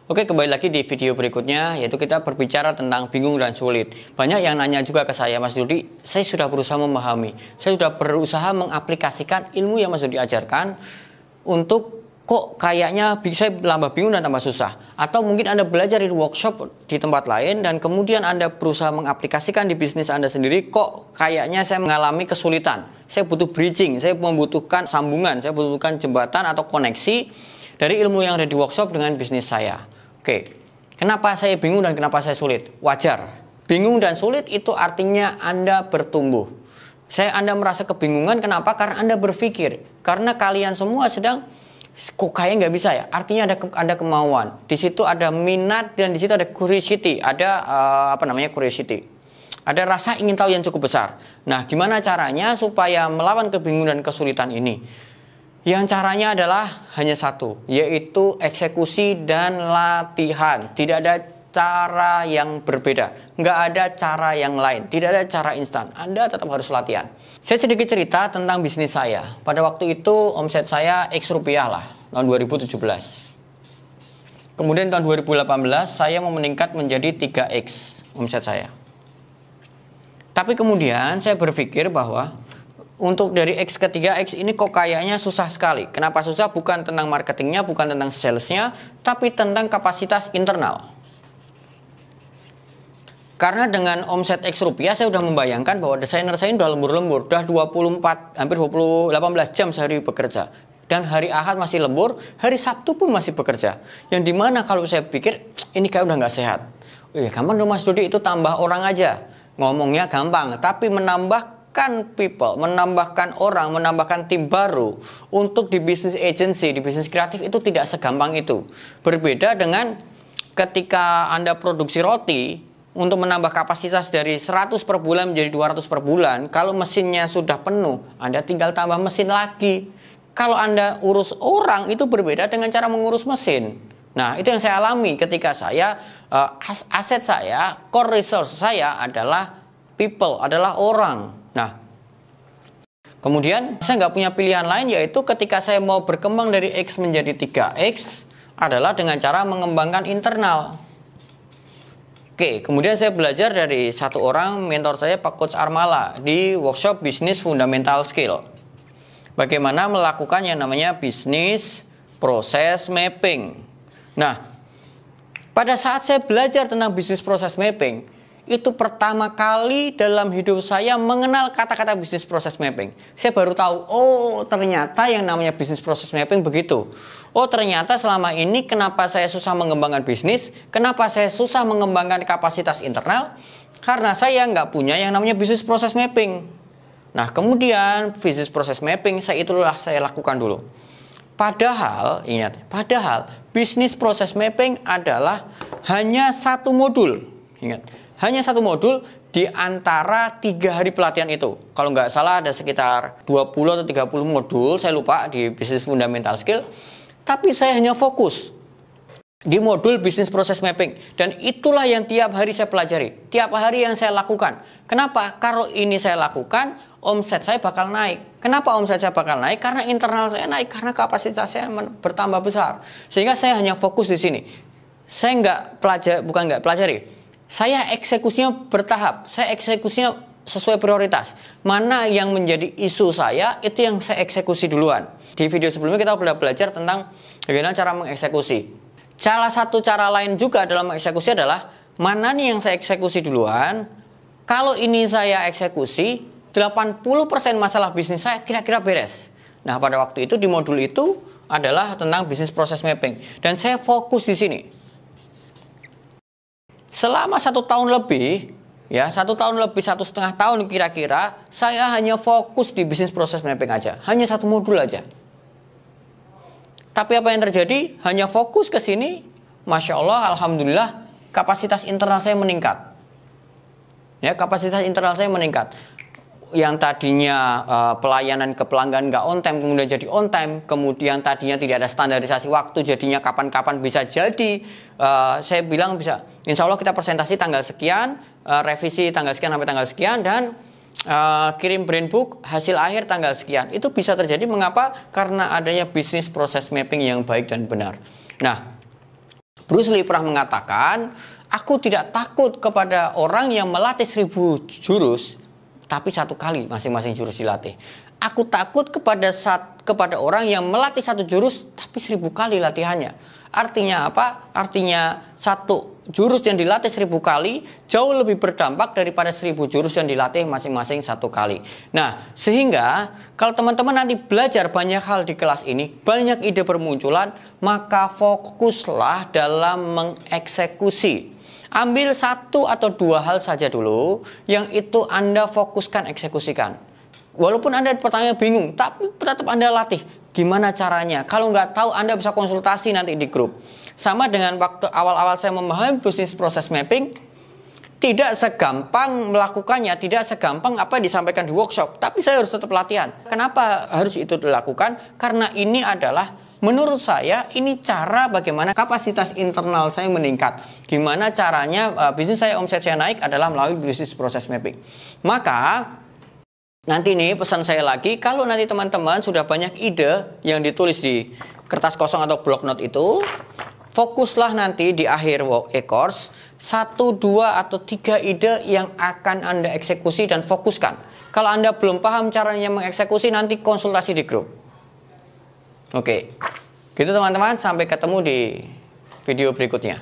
Oke, kembali lagi di video berikutnya, yaitu kita berbicara tentang bingung dan sulit. Banyak yang nanya juga ke saya, Mas Dudi, saya sudah berusaha memahami, saya sudah berusaha mengaplikasikan ilmu yang Mas Dudi ajarkan untuk kok kayaknya saya tambah bingung dan tambah susah. Atau mungkin Anda belajar di workshop di tempat lain dan kemudian Anda berusaha mengaplikasikan di bisnis Anda sendiri, kok kayaknya saya mengalami kesulitan. Saya butuh bridging, saya membutuhkan sambungan, saya membutuhkan jembatan atau koneksi dari ilmu yang ada di workshop dengan bisnis saya. Oke, kenapa saya bingung dan kenapa saya sulit? Wajar. Bingung dan sulit itu artinya Anda bertumbuh. Anda merasa kebingungan, kenapa? Karena Anda berpikir. Karena kalian semua sedang, kok kayak nggak bisa ya? Artinya ada kemauan. Di situ ada minat dan di situ ada curiosity. Ada curiosity. Ada rasa ingin tahu yang cukup besar. Nah, gimana caranya supaya melawan kebingungan dan kesulitan ini? Yang caranya adalah hanya satu, yaitu eksekusi dan latihan. Tidak ada cara yang berbeda, nggak ada cara yang lain, tidak ada cara instan. Anda tetap harus latihan. Saya sedikit cerita tentang bisnis saya. Pada waktu itu omset saya X rupiah lah, tahun 2017. Kemudian tahun 2018 saya mau meningkat menjadi 3X omset saya. Tapi kemudian saya berpikir bahwa untuk dari X ke 3X ini kok kayaknya susah sekali. Kenapa susah? Bukan tentang marketingnya, bukan tentang salesnya, tapi tentang kapasitas internal. Karena dengan omset X rupiah saya sudah membayangkan bahwa desainer saya ini sudah lembur-lembur, sudah 18 jam sehari bekerja. Dan hari Ahad masih lembur, hari Sabtu pun masih bekerja. Yang dimana kalau saya pikir, ini kayak udah nggak sehat. Gampang dong Mas Dudi, itu tambah orang aja. Ngomongnya gampang, tapi menambahkan people, menambahkan orang, menambahkan tim baru untuk di bisnis agency, di bisnis kreatif itu tidak segampang itu. Berbeda dengan ketika Anda produksi roti, untuk menambah kapasitas dari 100 per bulan menjadi 200 per bulan, kalau mesinnya sudah penuh, Anda tinggal tambah mesin lagi. Kalau Anda urus orang, itu berbeda dengan cara mengurus mesin. Nah, itu yang saya alami ketika saya, aset saya, core resource saya adalah people, adalah orang. Nah, kemudian saya nggak punya pilihan lain, yaitu ketika saya mau berkembang dari X menjadi 3X, adalah dengan cara mengembangkan internal. Oke, kemudian saya belajar dari satu orang, mentor saya Pak Coach Armala, di workshop bisnis fundamental skill. Bagaimana melakukan yang namanya bisnis proses mapping. Nah, pada saat saya belajar tentang bisnis proses mapping, itu pertama kali dalam hidup saya mengenal kata-kata bisnis proses mapping. Saya baru tahu, oh ternyata yang namanya bisnis proses mapping begitu. Oh ternyata selama ini kenapa saya susah mengembangkan bisnis, kenapa saya susah mengembangkan kapasitas internal, karena saya nggak punya yang namanya bisnis proses mapping. Nah kemudian bisnis proses mapping saya lakukan dulu. Padahal, ingat, bisnis proses mapping adalah hanya satu modul. Ingat, hanya satu modul di antara 3 hari pelatihan itu. Kalau nggak salah ada sekitar 20 atau 30 modul, saya lupa, di bisnis fundamental skill. Tapi saya hanya fokus di modul bisnis proses mapping. Dan itulah yang tiap hari saya pelajari. Tiap hari yang saya lakukan. Kenapa? Kalau ini saya lakukan, omset saya bakal naik. Kenapa omset saya bakal naik? Karena internal saya naik. Karena kapasitas saya bertambah besar. Sehingga saya hanya fokus di sini. Saya nggak pelajari. Saya eksekusinya bertahap. Saya eksekusinya sesuai prioritas. Mana yang menjadi isu saya, itu yang saya eksekusi duluan. Di video sebelumnya kita sudah belajar tentang bagaimana cara mengeksekusi. Salah satu cara lain juga dalam mengeksekusi adalah mana nih yang saya eksekusi duluan. Kalau ini saya eksekusi, 80% masalah bisnis saya kira-kira beres. Nah, pada waktu itu di modul itu adalah tentang bisnis proses mapping. Dan saya fokus di sini. Selama 1 tahun lebih, 1,5 tahun kira-kira, saya hanya fokus di bisnis proses mapping aja. Hanya satu modul aja. Tapi apa yang terjadi? Hanya fokus ke sini, Masya Allah, Alhamdulillah, kapasitas internal saya meningkat. Kapasitas internal saya meningkat. Yang tadinya pelayanan ke pelanggan nggak on time, kemudian jadi on time. Kemudian tadinya tidak ada standarisasi waktu, jadinya kapan-kapan bisa jadi. Saya bilang bisa, insya Allah kita presentasi tanggal sekian, revisi tanggal sekian sampai tanggal sekian, dan kirim brand book hasil akhir tanggal sekian. Itu bisa terjadi mengapa? Karena adanya bisnis proses mapping yang baik dan benar. Nah, Bruce Lee pernah mengatakan, aku tidak takut kepada orang yang melatih 1000 jurus, tapi 1 kali masing-masing jurus dilatih. Aku takut kepada orang yang melatih 1 jurus, tapi 1000 kali latihannya. Artinya apa? Artinya 1 jurus yang dilatih 1000 kali jauh lebih berdampak daripada 1000 jurus yang dilatih masing-masing 1 kali. Nah, sehingga kalau teman-teman nanti belajar banyak hal di kelas ini, banyak ide bermunculan, maka fokuslah dalam mengeksekusi. Ambil 1 atau 2 hal saja dulu yang itu Anda fokuskan, eksekusikan. Walaupun Anda pertanyaan bingung, tapi tetap Anda latih. Gimana caranya? Kalau nggak tahu, Anda bisa konsultasi nanti di grup. Sama dengan waktu awal-awal saya memahami bisnis proses mapping, tidak segampang melakukannya, tidak segampang apa yang disampaikan di workshop. Tapi saya harus tetap latihan. Kenapa harus itu dilakukan? Karena ini adalah, menurut saya, ini cara bagaimana kapasitas internal saya meningkat. Gimana caranya bisnis saya, omset saya naik adalah melalui bisnis proses mapping. Maka nanti nih pesan saya lagi, kalau nanti teman-teman sudah banyak ide yang ditulis di kertas kosong atau block note itu, fokuslah nanti di akhir e-course 1, 2, atau 3 ide yang akan Anda eksekusi dan fokuskan. Kalau Anda belum paham caranya mengeksekusi, nanti konsultasi di grup. Oke, gitu teman-teman, sampai ketemu di video berikutnya.